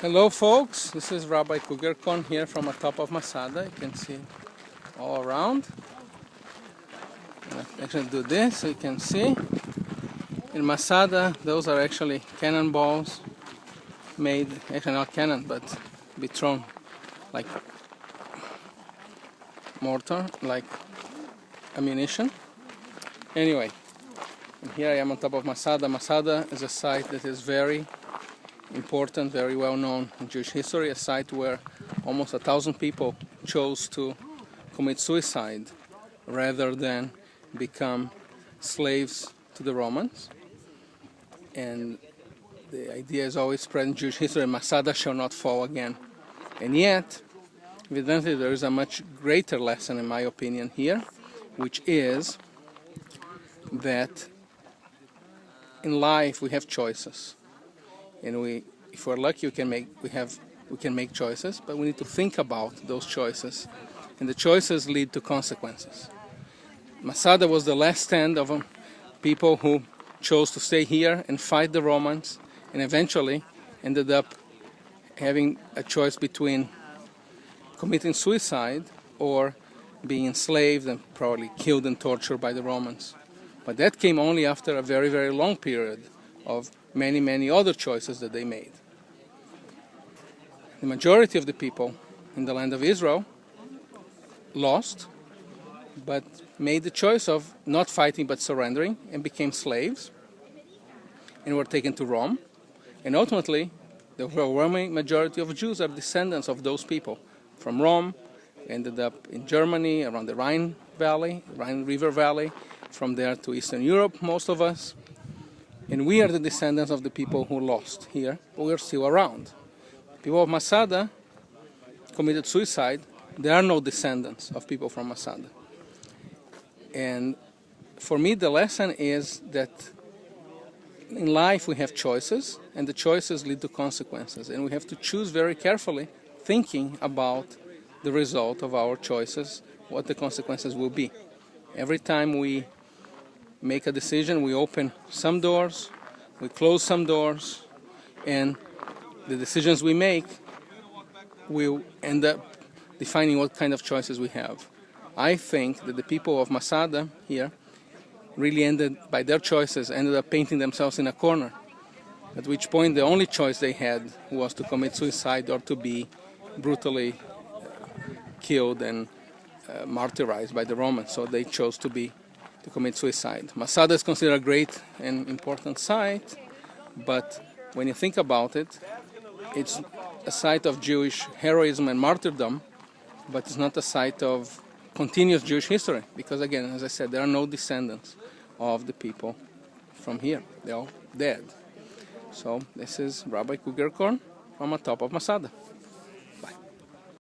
Hello folks, this is Rabbi Kugerkon here from the top of Masada. You can see all around. I'll actually do this so you can see. In Masada, those are actually cannonballs made, actually not cannon, but be thrown like mortar, like ammunition. Anyway, here I am on top of Masada. Masada is a site that is very important, very well known in Jewish history, a site where almost 1,000 people chose to commit suicide rather than become slaves to the Romans. And the idea is always spread in Jewish history, Masada shall not fall again. And yet, evidently there is a much greater lesson, in my opinion, here, which is that in life we have choices. And if we're lucky, we can make choices, but we need to think about those choices, and the choices lead to consequences. Masada was the last stand of people who chose to stay here and fight the Romans, and eventually ended up having a choice between committing suicide or being enslaved and probably killed and tortured by the Romans. But that came only after a very, very long period of many, many other choices that they made. The majority of the people in the land of Israel lost, but made the choice of not fighting but surrendering and became slaves and were taken to Rome. And ultimately, the overwhelming majority of Jews are descendants of those people. From Rome, ended up in Germany, around the Rhine Valley, Rhine River Valley, from there to Eastern Europe, most of us. And we are the descendants of the people who lost here, but we're still around. People of Masada committed suicide. There are no descendants of people from Masada. And for me, the lesson is that in life we have choices, and the choices lead to consequences. And we have to choose very carefully, thinking about the result of our choices, what the consequences will be. Every time we make a decision, we open some doors, we close some doors, and the decisions we make will end up defining what kind of choices we have. I think that the people of Masada here really by their choices, ended up painting themselves in a corner, at which point the only choice they had was to commit suicide or to be brutally killed and martyrized by the Romans. So they chose to commit suicide. Masada is considered a great and important site, but when you think about it, it's a site of Jewish heroism and martyrdom, but it's not a site of continuous Jewish history, because again, as I said, there are no descendants of the people from here. They're all dead. So this is Rabbi Kugerkorn from atop of Masada.